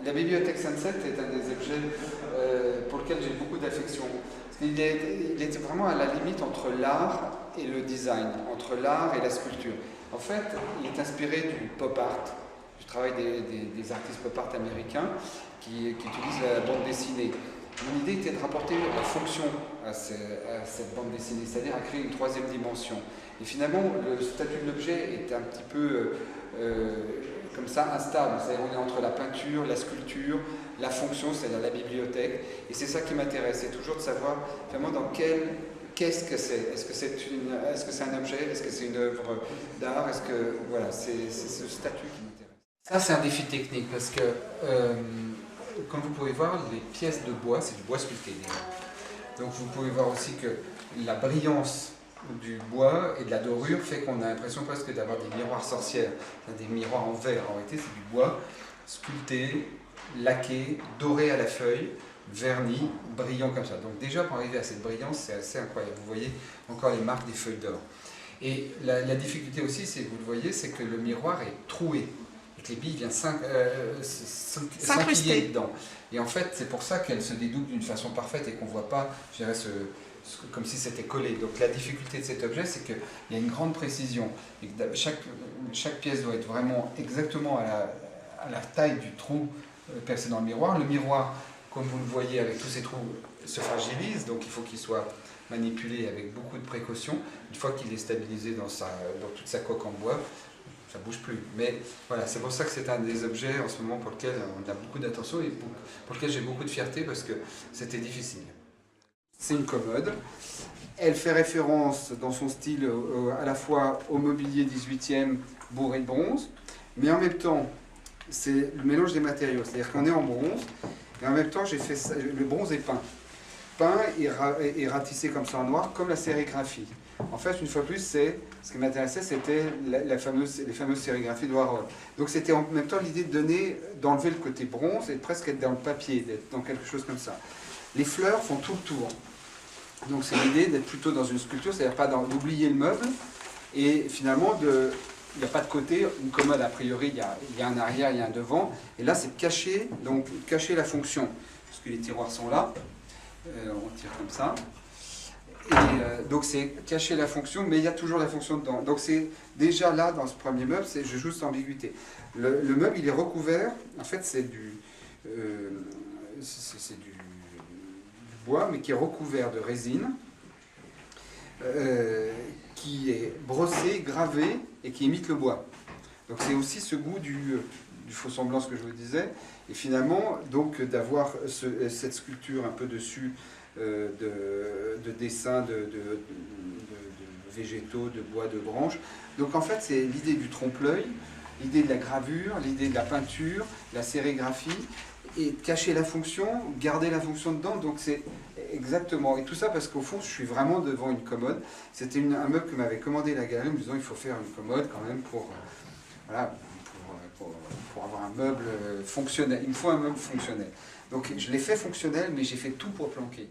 La bibliothèque Sunset est un des objets pour lequel j'ai beaucoup d'affection. Il est vraiment à la limite entre l'art et le design, entre l'art et la sculpture. En fait, il est inspiré du pop art, du travail des artistes pop art américains qui utilisent la bande dessinée. Mon idée était de rapporter la fonction à cette bande dessinée, c'est-à-dire à créer une troisième dimension. Et finalement, le statut de l'objet est un petit peu comme ça, instable. C'est-à-dire on est entre la peinture, la sculpture, la fonction, c'est-à-dire la bibliothèque. Et c'est ça qui m'intéresse, c'est toujours de savoir vraiment dans qu'est-ce que c'est. Est-ce que c'est un objet? Est-ce que c'est une œuvre d'art? Est-ce que voilà, c'est ce statut qui m'intéresse. Ça, c'est un défi technique parce que, comme vous pouvez voir, les pièces de bois, c'est du bois sculpté. Donc vous pouvez voir aussi que la brillance du bois et de la dorure fait qu'on a l'impression presque d'avoir des miroirs sorcières, des miroirs en verre. En réalité, c'est du bois sculpté, laqué, doré à la feuille, verni, brillant comme ça. Donc déjà, pour arriver à cette brillance, c'est assez incroyable. Vous voyez encore les marques des feuilles d'or. Et la difficulté aussi, vous le voyez, c'est que le miroir est troué. Et que les billes viennent s'incliner dedans. Et en fait, c'est pour ça qu'elle se dédouble d'une façon parfaite et qu'on ne voit pas, je dirais, comme si c'était collé. Donc la difficulté de cet objet, c'est qu'il y a une grande précision. Et que chaque pièce doit être vraiment exactement à la taille du trou percé dans le miroir. Le miroir, comme vous le voyez avec tous ces trous, se fragilise, donc il faut qu'il soit manipulé avec beaucoup de précaution. Une fois qu'il est stabilisé dans toute sa coque en bois, ça ne bouge plus. Mais voilà, c'est pour ça que c'est un des objets en ce moment pour lequel on a beaucoup d'attention et pour lequel j'ai beaucoup de fierté parce que c'était difficile. C'est une commode. Elle fait référence dans son style à la fois au mobilier 18e bourré de bronze, mais en même temps, c'est le mélange des matériaux. C'est-à-dire qu'on est en bronze, et en même temps, j'ai fait ça, le bronze est peint. Peint et ratissé comme ça en noir, comme la sérigraphie. En fait, une fois plus, ce qui m'intéressait, c'était les fameuses sérigraphies de Warhol. Donc c'était en même temps l'idée d'enlever le côté bronze et de presque être dans le papier, d'être dans quelque chose comme ça. Les fleurs font tout le tour. Donc c'est l'idée d'être plutôt dans une sculpture, c'est-à-dire pas d'oublier le meuble, et finalement, il n'y a pas de côté, une commode a priori, il y a un arrière, il y a un devant, et là c'est cacher la fonction, parce que les tiroirs sont là, on tire comme ça, et donc c'est cacher la fonction, mais il y a toujours la fonction dedans. Donc c'est déjà là, dans ce premier meuble, je joue cette ambiguïté. Le meuble, il est recouvert, en fait c'est du bois, mais qui est recouvert de résine, qui est brossé, gravé, et qui imite le bois. Donc c'est aussi ce goût du faux semblant, ce que je vous disais, et finalement, donc d'avoir cette sculpture un peu dessus, de dessins de végétaux, de bois, de branches. Donc en fait, c'est l'idée du trompe-l'œil, l'idée de la gravure, l'idée de la peinture, la sérigraphie, et cacher la fonction, garder la fonction dedans, donc c'est exactement, et tout ça parce qu'au fond je suis vraiment devant une commode. C'était un meuble que m'avait commandé la galerie en me disant il faut faire une commode quand même pour avoir un meuble fonctionnel, il me faut un meuble fonctionnel. Donc je l'ai fait fonctionnel mais j'ai fait tout pour planquer.